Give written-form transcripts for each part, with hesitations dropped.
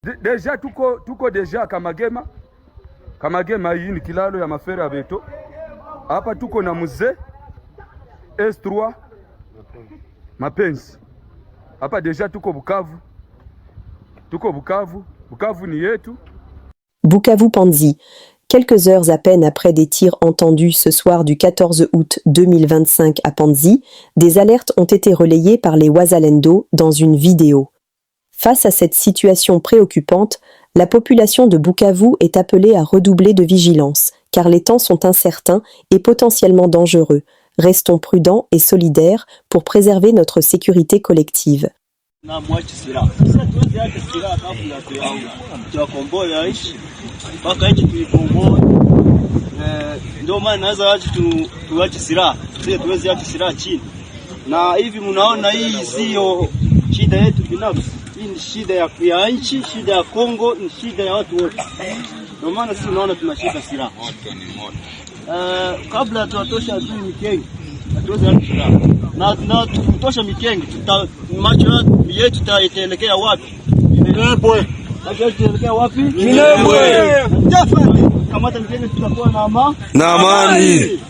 Deja tuko deja Kamagema, hii ni kilalo ya mafere ya beto. Hapa tuko na mzee S3 Mapenzi. Hapa deja tuko Bukavu. Bukavu ni yetu. Bukavu Panzi. Quelques heures à peine après des tirs entendus ce soir du 14 août 2025 à Panzi, des alertes ont été relayées par les Wazalendo dans une vidéo. Face à cette situation préoccupante, la population de Bukavu est appelée à redoubler de vigilance, car les temps sont incertains et potentiellement dangereux. Restons prudents et solidaires pour préserver notre sécurité collective. Hii ni shida ya nchi, shida ya Kongo, ni shida ya watu wote. Ndio maana sisi tunaona tunashika silaha. Kabla tuwatosha adui Mikenge, hatuwezi hata silaha. Na tukitosha Mikenge, macho yetu itaelekea wapi? Minembwe. Macho yetu itaelekea wapi? Minembwe. Kamata Mikenge, tutakuwa na amani.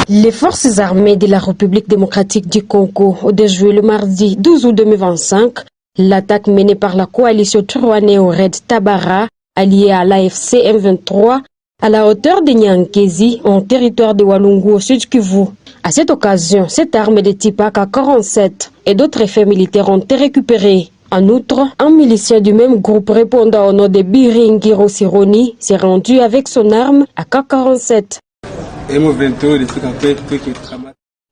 Les forces armées de la République démocratique du Congo ont déjoué le mardi 12 août 2025 l'attaque menée par la coalition Turwanéo-Red Tabara, alliée à l'AFC M23, à la hauteur de Nyankezi, en territoire de Walungu au sud Kivu. À cette occasion, cette arme de type AK-47 et d'autres effets militaires ont été récupérés. En outre, un milicien du même groupe répondant au nom de Biringiro Sironi s'est rendu avec son arme AK-47.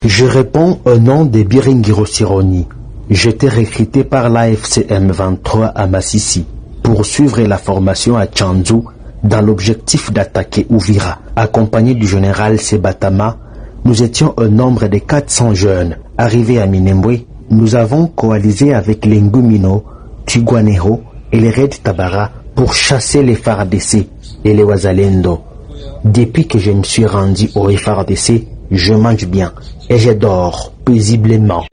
Je réponds au nom de Biringiro Sironi. J'étais recruté par l'AFC M23 à Massissi pour suivre la formation à Tchanzu dans l'objectif d'attaquer Ouvira. Accompagné du général Sebatama, nous étions au nombre de 400 jeunes. Arrivés à Minembwe, nous avons coalisé avec les Ngumino, Twirwaneho et les Red Tabara pour chasser les FARDC et les Wazalendo. Depuis que je me suis rendu au FARDC, je mange bien et je dors paisiblement.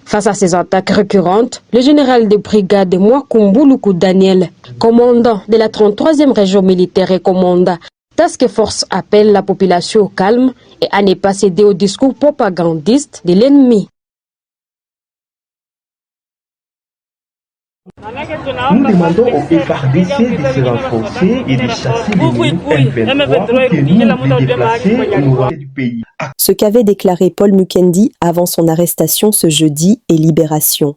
Face à ces attaques récurrentes, le général de brigade Mwakumbuluku Daniel, commandant de la 33e région militaire et commandant Task Force, appelle la population au calme et à ne pas céder au discours propagandiste de l'ennemi. Nous demandons au FARDC de se renforcer et de chasser les M23 que nous déplacer au nord du pays. Ce qu'avait déclaré Paul Mukendi avant son arrestation ce jeudi est Libération.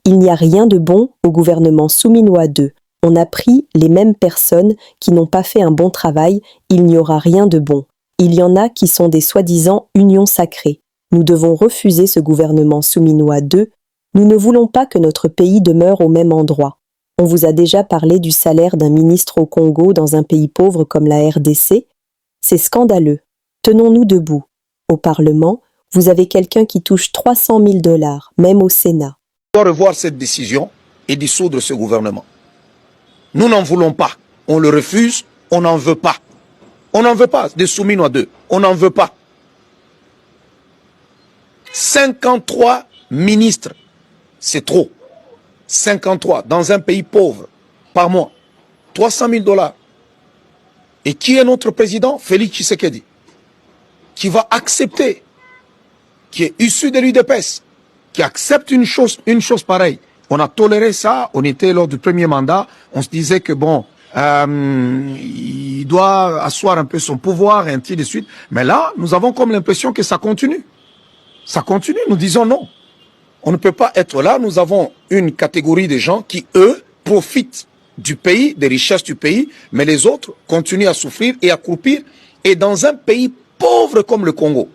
Il n'y a rien de bon au gouvernement Souminois 2. On a pris les mêmes personnes qui n'ont pas fait un bon travail, il n'y aura rien de bon. Il y en a qui sont des soi-disant unions sacrées. Nous devons refuser ce gouvernement Souminois 2. Nous ne voulons pas que notre pays demeure au même endroit. On vous a déjà parlé du salaire d'un ministre au Congo dans un pays pauvre comme la RDC. C'est scandaleux. Tenons-nous debout. Au Parlement, vous avez quelqu'un qui touche 300 000 $, même au Sénat. On doit revoir cette décision et dissoudre ce gouvernement. Nous n'en voulons pas. On le refuse, on n'en veut pas. On n'en veut pas des Souminois 2. On n'en veut pas. 53 ministres. C'est trop. 53 dans un pays pauvre par mois. 300 000 $. Et qui est notre président? Félix Tshisekedi. Qui va accepter, qui est issu de l'UDPS, qui accepte une chose pareille. On a toléré ça, on était lors du premier mandat, on se disait que bon, il doit asseoir un peu son pouvoir et ainsi de suite. Mais là, nous avons comme l'impression que ça continue. Ça continue, nous disons non. On ne peut pas être là. Nous avons une catégorie de gens qui, eux, profitent du pays, des richesses du pays, mais les autres continuent à souffrir et à croupir. Et dans un pays pauvre comme le Congo,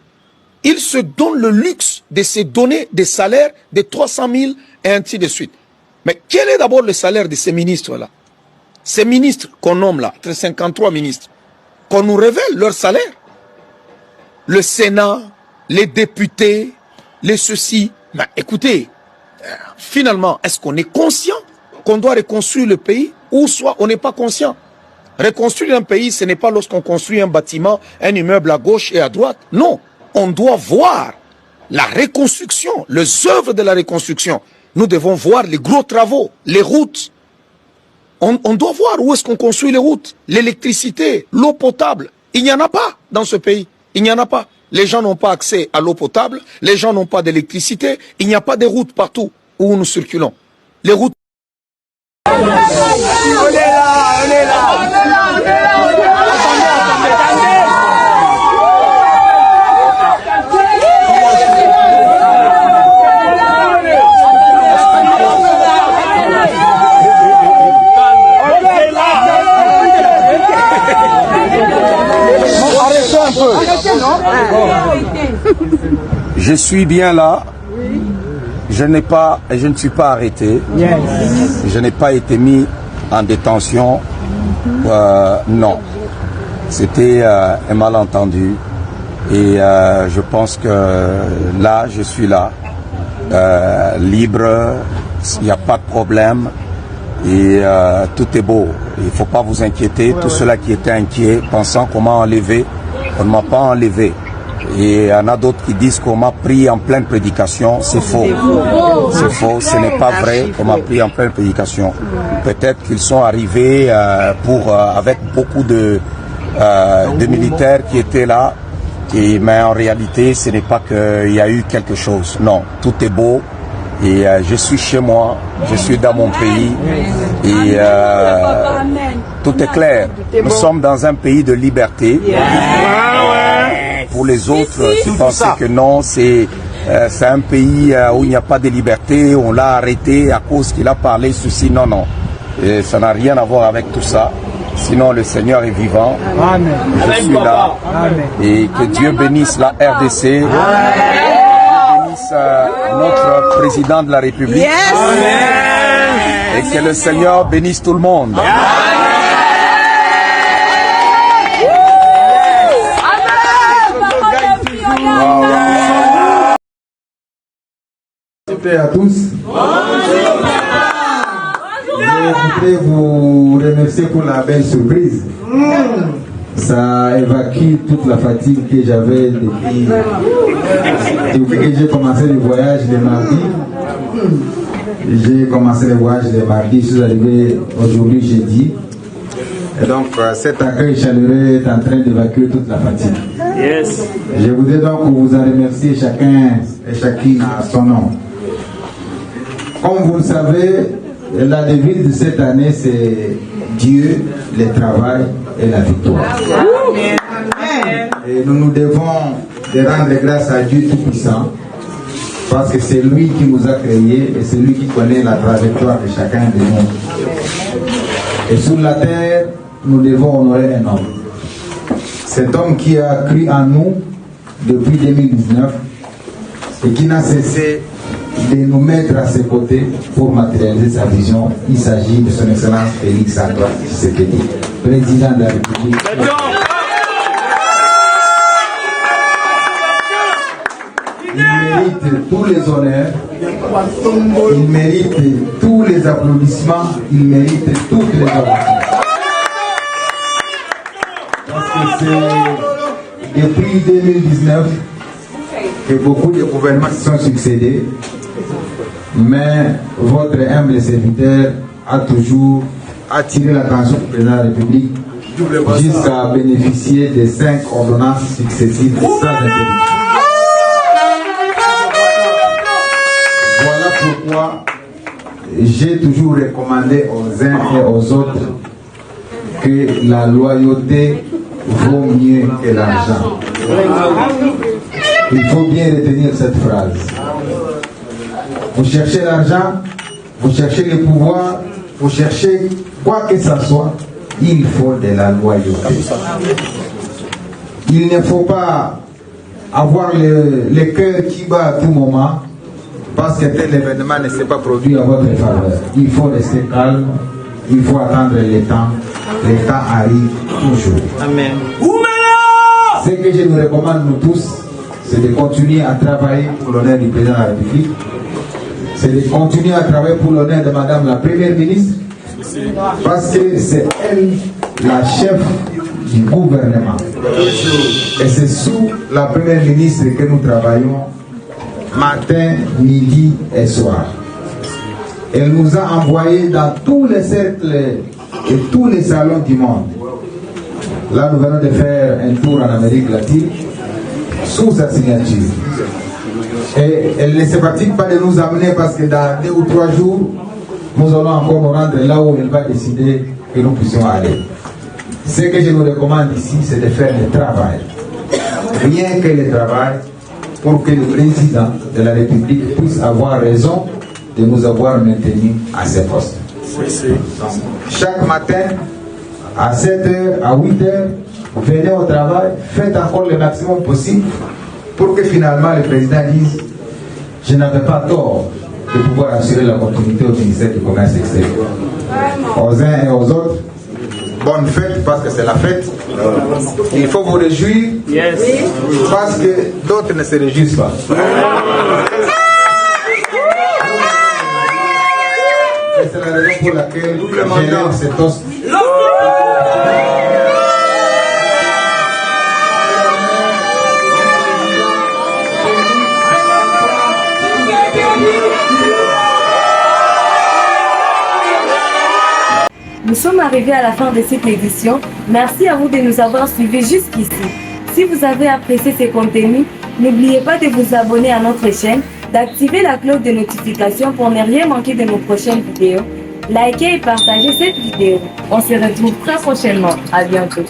ils se donnent le luxe de se donner des salaires de 300 000 et ainsi de suite. Mais quel est d'abord le salaire de ces ministres-là? Ces ministres qu'on nomme là, 53 ministres, qu'on nous révèle leur salaire. Le Sénat, les députés, les ceci. Mais écoutez, finalement, est-ce qu'on est conscient qu'on doit reconstruire le pays ou soit on n'est pas conscient? Reconstruire un pays, ce n'est pas lorsqu'on construit un bâtiment, un immeuble à gauche et à droite. Non, on doit voir la reconstruction, les œuvres de la reconstruction, nous devons voir les gros travaux, les routes. On doit voir où est-ce qu'on construit les routes, l'électricité, l'eau potable. Il n'y en a pas dans ce pays. Il n'y en a pas. Les gens n'ont pas accès à l'eau potable, les gens n'ont pas d'électricité, il n'y a pas de routes partout où nous circulons. Les routes... Je suis bien là. Je ne suis pas arrêté. Je n'ai pas été mis en détention. Non. C'était un malentendu. Et je pense que là, je suis là. Libre. Il n'y a pas de problème. Et tout est beau. Il ne faut pas vous inquiéter. Tous ceux-là qui étaient inquiets, pensant qu'on m'a enlevé, on ne m'a pas enlevé. Et il y en a d'autres qui disent qu'on m'a pris en pleine prédication. C'est faux. C'est faux. Ce n'est pas vrai qu'on m'a pris en pleine prédication. Peut-être qu'ils sont arrivés avec beaucoup de militaires qui étaient là. Mais en réalité, ce n'est pas qu'il y a eu quelque chose. Non, tout est beau. Et je suis chez moi, je suis dans mon pays. Et tout est clair. Nous sommes dans un pays de liberté. Pour les autres qui pensaient que non, c'est un pays où il n'y a pas de liberté, on l'a arrêté à cause qu'il a parlé ceci. Non, non. Et ça n'a rien à voir avec tout ça. Sinon, le Seigneur est vivant. Amen. Je suis là. Amen. Et que Dieu bénisse la RDC. Amen. Bénisse notre président de la République. Yes. Amen. Et que le Seigneur bénisse tout le monde. Amen. Bonjour à tous. Je voudrais vous remercier pour la belle surprise. Ça évacue toute la fatigue que j'avais depuis que j'ai commencé le voyage le mardi. J'ai commencé le voyage le mardi, je suis arrivé aujourd'hui jeudi. Et donc cet accueil chaleureux est en train d'évacuer toute la fatigue. Yes. Je voudrais donc vous en remercier chacun et chacune à son nom. Comme vous le savez, la devise de cette année, c'est Dieu, le travail et la victoire. Et nous nous devons de rendre grâce à Dieu Tout-Puissant, parce que c'est lui qui nous a créés et c'est lui qui connaît la trajectoire de chacun de nous. Et sur la terre, nous devons honorer un homme. Cet homme qui a cru en nous depuis 2019 et qui n'a cessé de nous mettre à ses côtés pour matérialiser sa vision. Il s'agit de son Excellence Félix Antoine Tshisekedi, président de la République. Il mérite tous les honneurs, il mérite tous les applaudissements, il mérite toutes les honneurs. Parce que c'est depuis 2019 que beaucoup de gouvernements se sont succédés, mais votre humble serviteur a toujours attiré l'attention du président de la République jusqu'à bénéficier des 5 ordonnances successives sans interruption. Voilà pourquoi j'ai toujours recommandé aux uns et aux autres que la loyauté vaut mieux que l'argent. Il faut bien retenir cette phrase. Vous cherchez l'argent, vous cherchez le pouvoir, vous cherchez quoi que ce soit, il faut de la loyauté. Il ne faut pas avoir le cœur qui bat à tout moment parce que tel événement ne s'est pas produit à votre faveur. Il faut rester calme, il faut attendre le temps. Le temps arrive toujours. Amen. Ce que je nous recommande, nous tous, c'est de continuer à travailler pour l'honneur du président de la République. C'est de continuer à travailler pour l'honneur de Madame la Première ministre. Parce que c'est elle la chef du gouvernement. Et c'est sous la Première ministre que nous travaillons matin, midi et soir. Elle nous a envoyés dans tous les cercles et tous les salons du monde. Là, nous venons de faire un tour en Amérique latine sous sa signature. Et elle ne se fatigue pas de nous amener parce que dans 2 ou 3 jours, nous allons encore nous rendre là où elle va décider que nous puissions aller. Ce que je nous recommande ici, c'est de faire le travail. Rien que le travail pour que le président de la République puisse avoir raison de nous avoir maintenus à ces postes. Donc, chaque matin, à 7h, à 8h, venez au travail, faites encore le maximum possible pour que finalement le président dise « Je n'avais pas tort de pouvoir assurer la continuité au ministère du Commerce extérieur. » Aux uns et aux autres, bonne fête parce que c'est la fête. Il faut vous réjouir parce que d'autres ne se réjouissent pas. Et c'est la raison pour laquelle j'élève ce toast. Nous sommes arrivés à la fin de cette édition. Merci à vous de nous avoir suivis jusqu'ici. Si vous avez apprécié ces contenus, n'oubliez pas de vous abonner à notre chaîne, d'activer la cloche de notification pour ne rien manquer de nos prochaines vidéos. Likez et partagez cette vidéo. On se retrouve très prochainement. À bientôt.